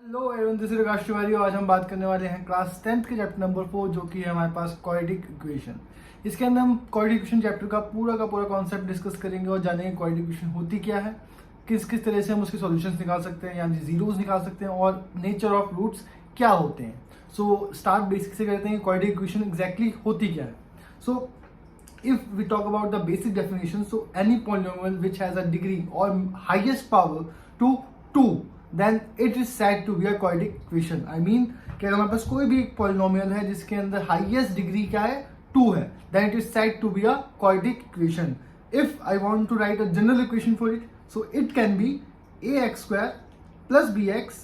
Hello everyone, this is आकाश तिवारी। आज हम बात करने वाले हैं क्लास 10th के चैप्टर नंबर 4 जो कि है हमारे पास क्वाड्रेटिक इक्वेशन। इसके अंदर हम क्वाड्रेटिक इक्वेशन चैप्टर का पूरा कॉन्सेप्ट डिस्कस करेंगे और जानेंगे क्वाड्रेटिक इक्वेशन होती क्या है, किस किस तरह से हम उसके सॉल्यूशंस निकाल सकते हैं, यानी जीरोस निकाल सकते हैं और नेचर ऑफ रूट्स क्या होते हैं। सो स्टार्ट बेसिक से करते हैं, क्वाड्रेटिक इक्वेशन एग्जैक्टली होती क्या है। सो if we talk about the basic definition, so any polynomial which has a degree or highest power to 2, then it is said to be a quadratic equation. I mean कि अगर हमारे पास कोई भी एक polynomial है जिसके अंदर highest degree क्या है 2 है, then it is said to be a quadratic equation. If I want to write a general equation for it, so it can be ax square plus bx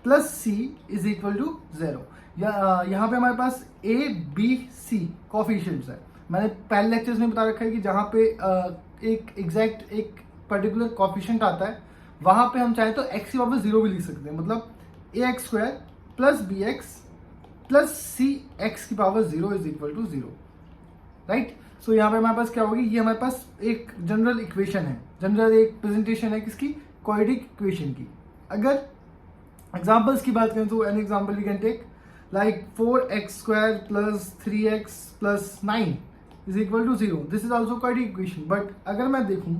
plus c is equal to 0. यहाँ पे हमारे पास a b c coefficients है। मैंने पहले lectures में बता रखा है कि जहाँ पे एक एग्जैक्ट एक पर्टिकुलर कॉफिशिएंट आता है वहाँ पे हम चाहे तो x की पावर 0 भी लिख सकते हैं, मतलब ax square plus B x plus C X की power 0 is equal to 0, right. So यहाँ पे हमारे पास क्या होगी, ये हमारे पास एक जनरल इक्वेशन है, जनरल एक प्रेजेंटेशन है किसकी, क्वाड्रेटिक इक्वेशन की। अगर एग्जाम्पल्स की बात करें तो an example we can take like 4x square plus 3x plus 9 is equal to 0. This is also quadratic equation. But अगर मैं देखूं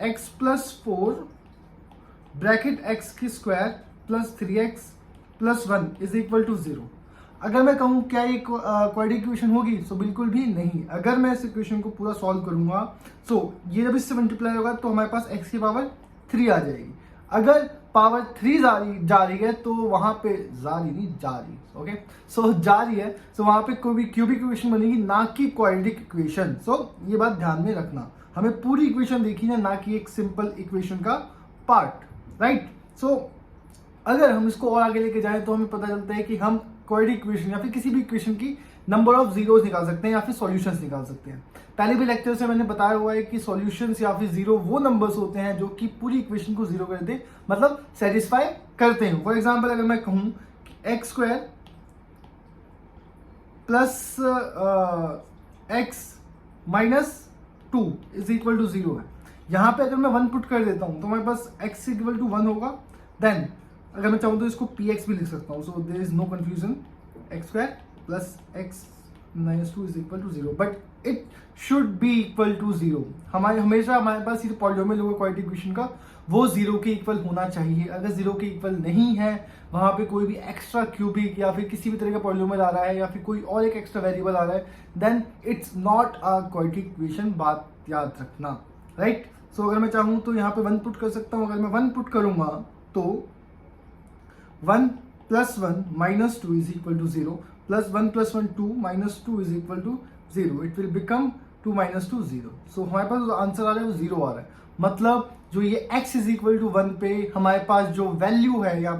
x plus 4 ब्रैकेट x की square plus 3x plus 1 is equal to 0, अगर मैं कहूं क्या ये quadratic equation होगी, सो बिल्कुल भी नहीं। अगर मैं इस इक्वेशन को पूरा सॉल्व करूंगा सो ये जब इससे मल्टीप्लाई होगा तो हमारे पास x की पावर 3 आ जाएगी। अगर पावर 3 जा रही है तो वहां पे ओके, सो जा रही है, सो वहां पे कोई भी क्यूबिक इक्वेशन बनेगी, ना कि क्वाड्रेटिक इक्वेशन। सो ये बात ध्यान में रखना, हमें पूरी इक्वेशन देखी है, ना कि एक सिंपल इक्वेशन का पार्ट, राइट। सो अगर हम इसको और आगे लेके जाएं तो हमें पता चलता है कि हम क्वाड्रेटिक इक्वेशन या फिर किसी भी इक्वेशन की नंबर ऑफ जीरोस निकाल सकते हैं या फिर सॉल्यूशंस निकाल सकते हैं। पहले भी लेक्चर से मैंने बताया हुआ है कि सॉल्यूशंस या फिर जीरो वो नंबर्स होते हैं जो कि पूरी इक्वेशन को जीरो कर दे, मतलब सेटिस्फाई करते हैं। फॉर एग्जांपल अगर मैं कहूं कि x square plus x minus 2 is equal to 0 है, यहां पे अगर मैं 1 पुट कर देता हूं तो हमारे पास x इक्वल टू 1 होगा। देन अगर मैं चाहूं तो इसको px भी लिख सकता हूं, so there is no confusion, x square plus x minus 2 is equal to 0, but it should be equal to 0। हमेशा हमारे पास ये पॉलिनोमियल होगा क्वाड्रेटिक इक्वेशन का, वो 0 के इक्वल होना चाहिए। अगर 0 के इक्वल नहीं है, वहां पे कोई भी एक्स्ट्रा क्यूबिक या फिर किसी भी तरह का पॉलिनोमियल आ रहा है या फिर कोई और एक एक्स्ट्रा वेरिएबल आ रहा है, then it's not a quadratic equation, बात याद रखना, राइट। सो अगर मैं चाहूं तो यहाँ पे 1 पुट कर सकता हूं। अगर मैं 1 पुट करूंगा तो 1 plus 1 minus 2 is equal to 0, plus 1 plus 1 2 minus 2 is equal to 0, it will become 2 minus 2 0। So हमारे पास जो आंसर आ रहा है वो 0 आ रहा है, मतलब जो ये x इज इक्वल टू 1 पे हमारे पास जो वैल्यू है या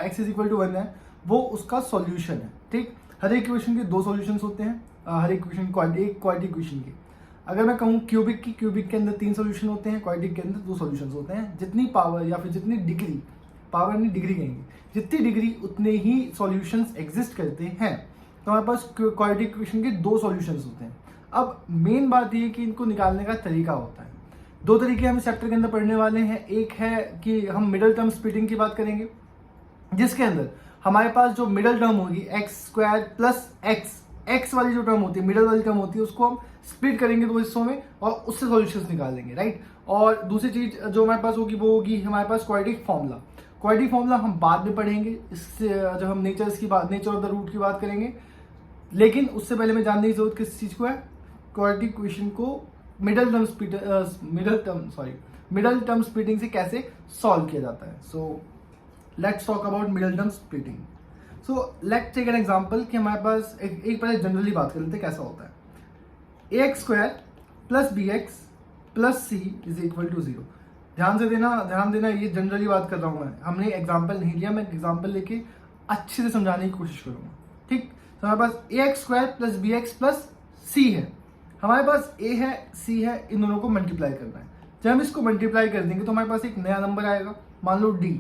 x इज इक्वल टू 1 है वो उसका सॉल्यूशन है, ठीक। हर एक इक्वेशन के 2 सॉल्यूशंस होते हैं, हर एक इक्वेशन एक क्वाड्रेटिक इक्वेशन के। अगर मैं कहूँ क्यूबिक के अंदर 3 सॉल्यूशन होते हैं, क्वाड्रेटिक के अंदर 2 सॉल्यूशंस होते हैं। जितनी पावर या फिर जितनी डिग्री, पावर नहीं डिग्री कहेंगे, जितनी डिग्री उतने ही सॉल्यूशंस एग्जिस्ट करते हैं। तो हमारे पास क्वाड्रेटिक इक्वेशन के 2 सॉल्यूशंस होते हैं। अब मेन बात ये है कि इनको निकालने का तरीका होता है। 2 तरीके हम इस चैप्टर के अंदर पढ़ने वाले हैं। एक है कि हम मिडल टर्म स्प्लिटिंग की बात करेंगे, जिसके अंदर हमारे पास जो मिडल टर्म होगी एक्स स्क्वायर प्लस एक्स वाली जो टर्म होती है, मिडल वाली टर्म होती है, उसको हम स्प्लिट करेंगे 2 हिस्सों में और उससे सॉल्यूशंस निकालेंगे, राइट। और दूसरी चीज जो हमारे पास होगी वो होगी हमारे पास क्वाड्रेटिक फॉर्मूला। क्वाड्रेटिक फॉर्मूला हम बाद में पढ़ेंगे, इससे जब हम नेचर ऑफ द रूट की बात करेंगे। लेकिन उससे पहले मैं जानने की जरूरत किस चीज को है, क्वाड्रेटिक इक्वेशन को मिडल टर्म स्प्लिटिंग से कैसे सॉल्व किया जाता है। So let's talk about middle term splitting. So let's take an example कि हमारे पास एक पहले जनरली बात कर लेते हैं कैसा होता है। X square plus B x plus c is equal to 0। ध्यान देना, ये जनरली बात कर रहा हूँ मैं, हमने एग्जाम्पल नहीं लिया, मैं एग्जाम्पल लेके अच्छे से समझाने की कोशिश करूंगा, ठीक। तो हमारे पास A x square plus B x plus C है, हमारे पास ए है सी है, इन दोनों को मल्टीप्लाई करना है। जब हम इसको मल्टीप्लाई कर देंगे तो हमारे पास एक नया नंबर आएगा, मान लो डी।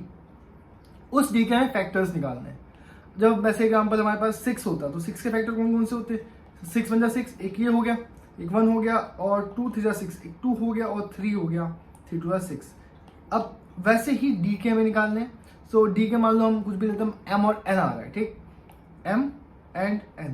उस डी के हमें फैक्टर्स निकालने हैं। जब वैसे एग्जाम्पल हमारे पास 6 होता तो 6 के फैक्टर कौन कौन से होते, 6 × 6, एक ये हो गया, एक 1 हो गया, और 2 × 6, एक 2 हो गया, और 3 हो गया, 3 × 6। अब वैसे ही डी के हमें निकालने हैं। सो डी के मान लो हम कुछ भी लेते हैं, एम और एन आ रहा है, ठीक, एम एंड एन।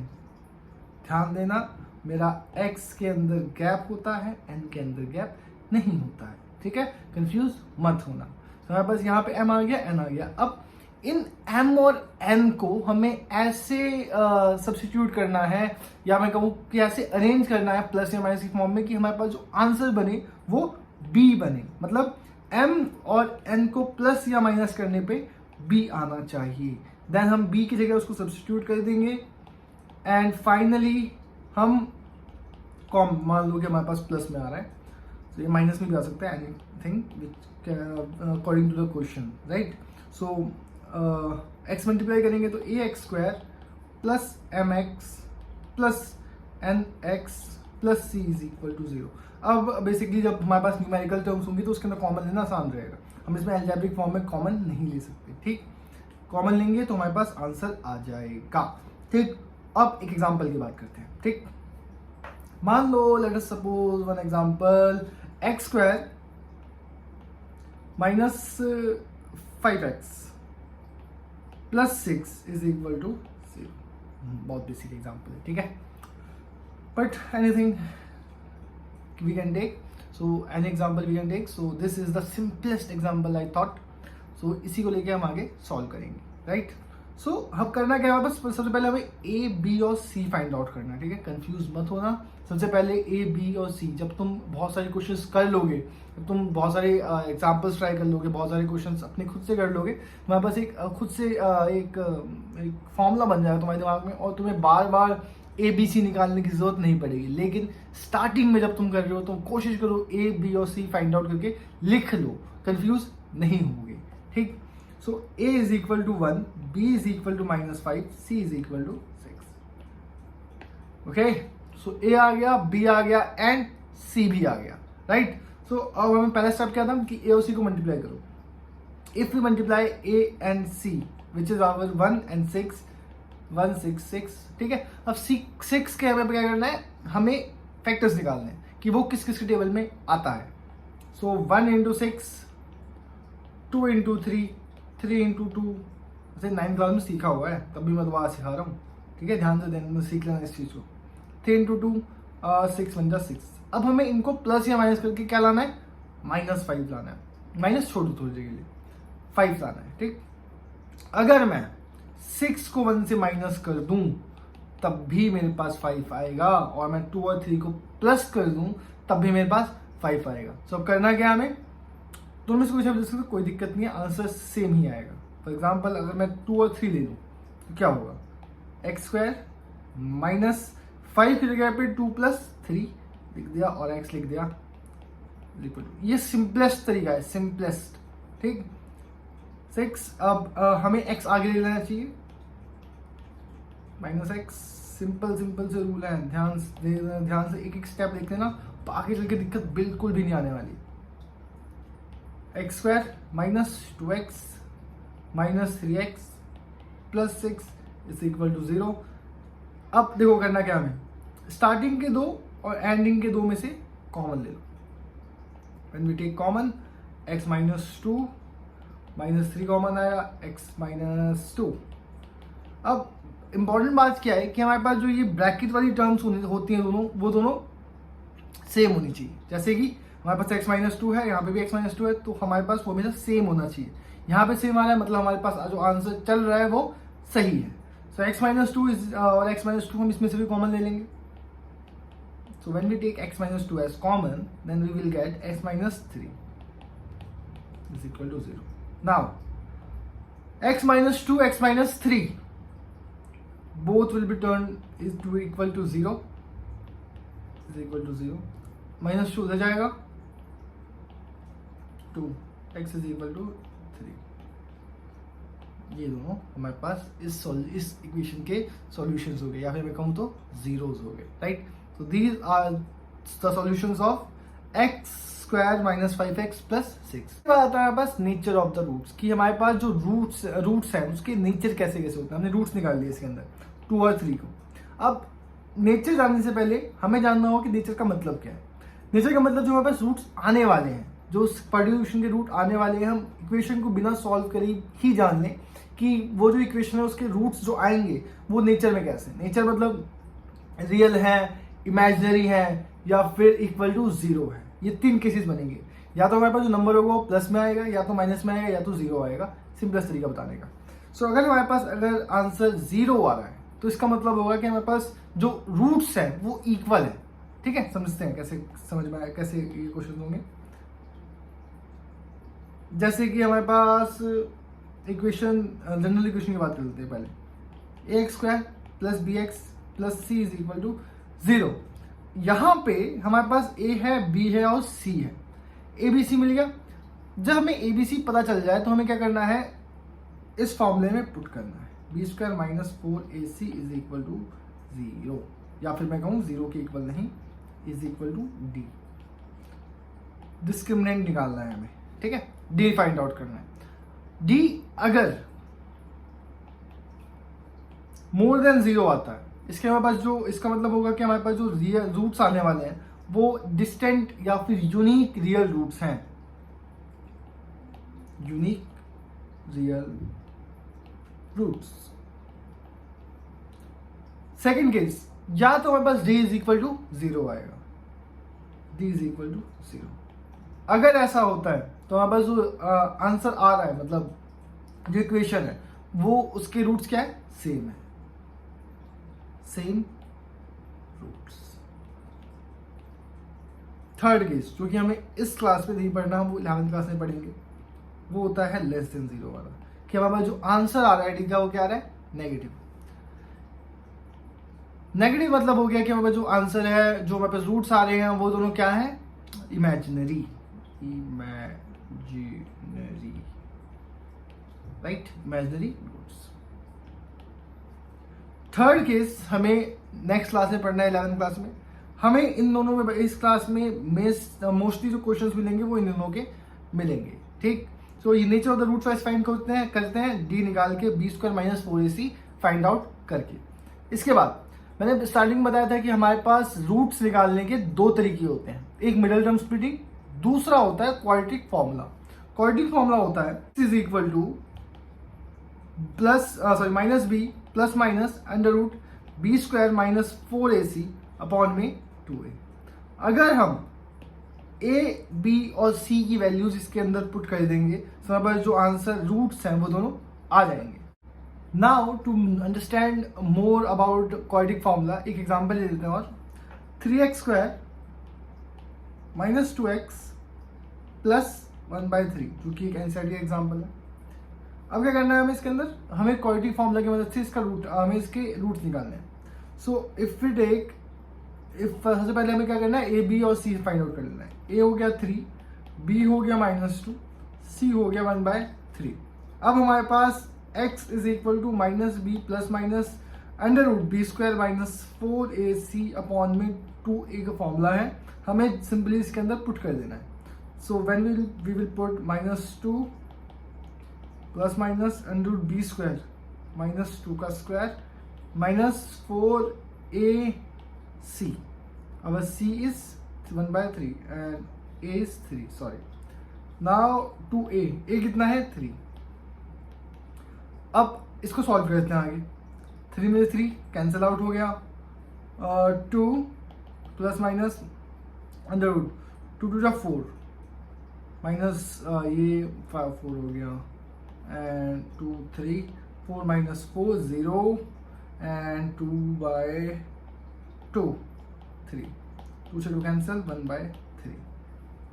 ध्यान देना मेरा एक्स के अंदर गैप होता है, एन के अंदर गैप नहीं होता है, ठीक है, कंफ्यूज मत होना। तो हमारे पास यहाँ पे एम आ गया, एन आ गया। अब इन एम और एन को हमें ऐसे सब्स्टिट्यूट करना है, या मैं कहूँ कि ऐसे अरेंज करना है प्लस या माइनस की फॉर्म में, कि हमारे पास जो आंसर बने वो बी बने। मतलब एम और एन को प्लस या माइनस करने पे बी आना चाहिए। देन हम बी की जगह उसको सब्स्टिट्यूट कर देंगे एंड फाइनली हम कॉम, मान लो कि हमारे पास प्लस में आ रहा है, तो ये माइनस में भी आ सकता है, anything which according to the question, right. So x multiply करेंगे तो a x square plus m x plus n x plus c is equal to 0। अब बेसिकली जब हमारे पास न्यूमेरिकल टर्म्स होंगी तो उसके अंदर कॉमन लेना आसान रहेगा, हम इसमें अलजेब्रिक फॉर्म में कॉमन नहीं ले सकते, ठीक। कॉमन लेंगे तो हमारे पास आंसर आ जाएगा, ठीक। अब एक एग्जांपल की बात करते हैं, ठीक। मान लो let us suppose one example, x square minus 5x plus 6 is equal to 0। बहुत बेसिक एग्जांपल है, ठीक है, but anything we can take, so an example we can take, so this is the simplest example I thought, so इसी को लेके हम आगे solve करेंगे, राइट। सो अब करना क्या है, बस सबसे पहले हमें ए बी और सी फाइंड आउट करना है, ठीक है, कंफ्यूज मत होना। सबसे पहले ए बी और सी, जब तुम बहुत सारे क्वेश्चंस कर लोगे, जब तुम बहुत सारे एग्जाम्पल्स ट्राई कर लोगे, बहुत सारे क्वेश्चंस अपने खुद से कर लोगे, तुम्हारे पास एक खुद से एक फॉर्मूला बन जाएगा तुम्हारे दिमाग में, और तुम्हें बार बार ए बी सी निकालने की जरूरत नहीं पड़ेगी। लेकिन स्टार्टिंग में जब तुम कर रहे हो तो कोशिश करो ए बी और सी फाइंड आउट करके लिख लो, कंफ्यूज नहीं होगे, ठीक। So a is equal to 1, b is equal to -5, c is equal to 6। Okay, so a आ गया, बी आ गया एंड सी भी आ गया, राइट। सो अब हमें पहला स्टेप क्या था कि ए और सी को मल्टीप्लाई करो। If we multiply A and C which is our 1 and 6, 1 6 6, ठीक है। अब 6 के हमें क्या करना है, हमें फैक्टर्स निकालने हैं कि वो किस किस के टेबल में आता है। सो 1 into 6, 2 into 3, 3 into 2, जैसे 9th क्लास में सीखा हुआ है, तब भी मैं दोबारा सिखा रहा हूँ, ठीक है, ध्यान से देना, सीख लेना इस चीज़ को। 3 into 2, 6 बन जा 6। अब हमें इनको प्लस या माइनस करके क्या लाना है, -5 लाना है, माइनस छोड़ दो थोड़ी देर के लिए, 5 लाना है, ठीक। अगर मैं 6 को 1 से माइनस कर दूं तब भी मेरे पास 5 आएगा, और मैं 2 और 3 को प्लस कर दूं तब भी मेरे पास 5 आएगा। सो अब करना क्या हमें, दोनों में से कुछ कोई दिक्कत नहीं है, आंसर सेम ही आएगा। फॉर एग्जाम्पल अगर मैं 2 और 3 ले लूँ तो क्या होगा, एक्स स्क्वायर -5 की जगह पे 2 + 3 लिख दिया और एक्स लिख दिया, ये सिंपलेस्ट तरीका है, सिंपलेस्ट, ठीक। 6, अब हमें x आगे ले लेना चाहिए, -x, सिंपल सिंपल से रूल है, ध्यान से एक एक स्टेप देख लेना, तो आगे चल के दिक्कत बिल्कुल भी नहीं आने वाली। X square -2x -3x + 6 is equal to 0। अब देखो करना क्या हमें, स्टार्टिंग के 2 और एंडिंग के 2 में से कॉमन ले लो। When we take common, x -2 -3 common आया, x -2। अब इंपॉर्टेंट बात क्या है कि हमारे पास जो ये ब्रैकेट वाली टर्म्स होती हैं दोनों, वो दोनों सेम होनी चाहिए। जैसे कि हमारे पास x -2 है, यहाँ पे भी x -2 है, तो हमारे पास वो हमेशा सेम होना चाहिए। यहाँ पे सेम आ रहा है मतलब हमारे पास जो आंसर चल रहा है वो सही है। सो x -2 और x -2 हम इसमें से भी कॉमन ले लेंगे। So when we take x -2 as common, then we will get x -3 is equal to 0। Now, x -2, x -3, both will be turned is to equal to 0, is equal to 0. -2 उधर जाएगा, 2, x is equal to 3। ये दोनों हमारे पास इस equation के solutions हो गए, या फिर मैं कहूँ तो जीरोस हो गए, राइट। तो these are the solutions of x square -5x + 6। आता है बस नेचर ऑफ द रूट्स, कि हमारे पास जो रूट्स हैं उसके नेचर कैसे कैसे होते हैं। हमने रूट्स निकाल लिए इसके अंदर 2 और 3 को। अब नेचर जानने से पहले हमें जानना होगा कि नेचर का मतलब क्या है। नेचर का मतलब जो हमारे पास रूट्स आने वाले हैं, जो क्वाड्रिक के रूट आने वाले हैं, हम इक्वेशन को बिना सॉल्व करे ही जान लें कि वो जो इक्वेशन है उसके रूट्स जो आएंगे वो नेचर में कैसे, नेचर मतलब रियल है, इमेजिनरी है, या फिर इक्वल टू जीरो है। ये 3 केसेस बनेंगे, या तो हमारे पास जो नंबर होगा वो प्लस में आएगा, या तो माइनस में आएगा, या तो जीरो आएगा। सिंपलेस्ट तरीका बताने का। सो अगर हमारे पास अगर आंसर जीरो आ रहा है तो इसका मतलब होगा कि हमारे पास जो रूट्स हैं वो इक्वल है। ठीक है, समझते हैं कैसे, समझ में आया कैसे ये क्वेश्चन होंगे। जैसे कि हमारे पास इक्वेशन, जनरल इक्वेशन की बात कर लेते हैं पहले। a² + bx + c = 0। यहाँ पे हमारे पास a है, b है और c है। abc मिल गया। जब हमें abc पता चल जाए तो हमें क्या करना है, इस फॉर्मूले में पुट करना है। b² - 4ac = 0, या फिर मैं कहूँ 0 के इक्वल नहीं, = d। डिस्क्रिमिनेंट निकालना है हमें। ठीक है, d फाइंड आउट करना है। d अगर मोर देन 0 आता है, इसके हमारे पास जो, इसका मतलब होगा कि हमारे पास जो रियल रूट्स आने वाले हैं वो डिस्टेंट या फिर यूनिक रियल रूट्स हैं। Unique real roots. Second case, या तो हमारे पास d = 0 आएगा, d = 0। अगर ऐसा होता है तो हमारे पास जो आंसर आ रहा है, मतलब जो इक्वेशन है वो, उसके रूट्स क्या है, सेम है, सेम रूट्स। थर्ड केस जो कि हमें इस क्लास में नहीं पढ़ना, हम वो 11th क्लास में पढ़ेंगे, वो होता है लेस देन 0 वाला, कि हमारे पास जो आंसर आ रहा है डी का वो क्या आ रहा है, नेगेटिव। नेगेटिव मतलब हो गया कि हमारे पास जो आंसर है, जो हमारे पास रूट्स आ रहे हैं वो दोनों क्या है, imaginary, right, imaginary roots. Third case हमें नेक्स्ट क्लास में पढ़ना है, 11th क्लास में। हमें इन दोनों में, इस क्लास में मोस्टली जो क्वेश्चंस मिलेंगे वो इन दोनों के मिलेंगे। ठीक, तो ये nature of the root wise find करते हैं डी निकाल के, b² - 4ac फाइंड आउट करके। इसके बाद मैंने स्टार्टिंग में बताया था कि हमारे पास रूट्स निकालने के 2 तरीके होते हैं, एक मिडिल टर्म स्प्लिटिंग, दूसरा होता है क्वाड्रेटिक फॉर्मूला। क्वाड्रेटिक फॉर्मूला होता है is equal to -b + √b² - 4ac upon में 2a। अगर हम a, b और c की वैल्यूज इसके अंदर पुट कर देंगे तो हमारे पास जो आंसर रूट्स हैं वो दोनों आ जाएंगे। Now to understand more about quadratic formula, एक एग्जांपल ले लेते हैं। और 3x² - 2x + 1/3, जो कि एक एनसीईआरटी का एग्जांपल है। अब क्या करना है हमें इसके अंदर, हमें क्वाड्रेटिक फॉर्मूला की मदद से इसका रूट, हमें इसके रूट्स निकालने हैं। सो इफ वी टेक, सबसे पहले हमें क्या करना है, ए, बी और सी फाइंड आउट कर लेना है। ए हो गया 3, बी हो गया -2, सी हो गया 1/3। अब हमारे पास x = -b ± √b² - 4ac upon में 2a का फॉर्मूला है, हमें सिंपली इसके अंदर पुट कर देना है। So when we will put -2 ± √b² - 2 का square -4ac, our c is 1/3 and a is 3, sorry. Now 2a, a कितना है 3। अब इसको सॉल्व करते हैं आगे। 3 में 3 कैंसिल आउट हो गया, 2 ± √2 2 4 माइनस ये 4 हो गया, एंड 2 3 4 - 4 0 एंड 2/2 3, 2 से 2 कैंसिल, 1/3।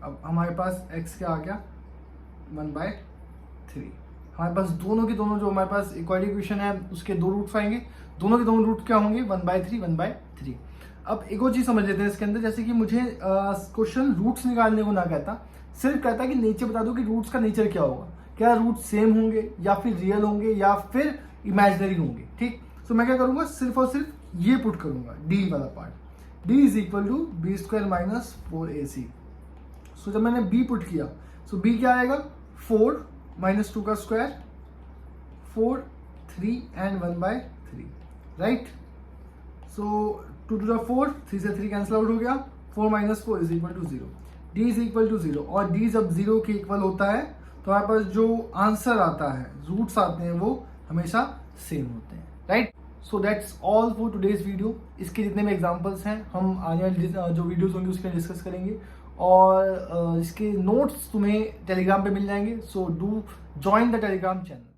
अब हमारे पास x क्या आ गया, 1/3। हमारे पास दोनों के दोनों, जो हमारे पास इक्वालिटी इक्वेशन है उसके 2 रूट्स आएंगे, दोनों के दोनों रूट क्या होंगे, 1/3 1/3। अब एक और चीज़ समझ लेते हैं इसके अंदर, जैसे कि मुझे क्वेश्चन रूट्स निकालने को ना कहता, सिर्फ कहता कि नेचर बता दो कि रूट्स का नेचर क्या होगा, क्या रूट सेम होंगे या फिर रियल होंगे या फिर इमेजिनरी होंगे। ठीक, तो मैं क्या करूंगा, सिर्फ और सिर्फ ये पुट करूंगा, डी वाला पार्ट, d = b² - 4ac। सो जब मैंने b पुट किया, सो b क्या आएगा, 4 - 2 का स्क्वायर, 4 3 एंड 1/3, राइट। सो 2 2 4, 3 से 3 कैंसिल आउट हो गया, 4 - 4 = 0। डी इज इक्वल टू 0 और डी जब 0 के इक्वल होता है तो हमारे पास जो आंसर आता है, रूट्स आते हैं, वो हमेशा सेम होते हैं, right. So that's all for today's video. इसके जितने भी एग्जांपल्स हैं हम आने वाली जो वीडियोस होंगी उसमें डिस्कस करेंगे और इसके नोट्स तुम्हें टेलीग्राम पे मिल जाएंगे। So do join the Telegram channel.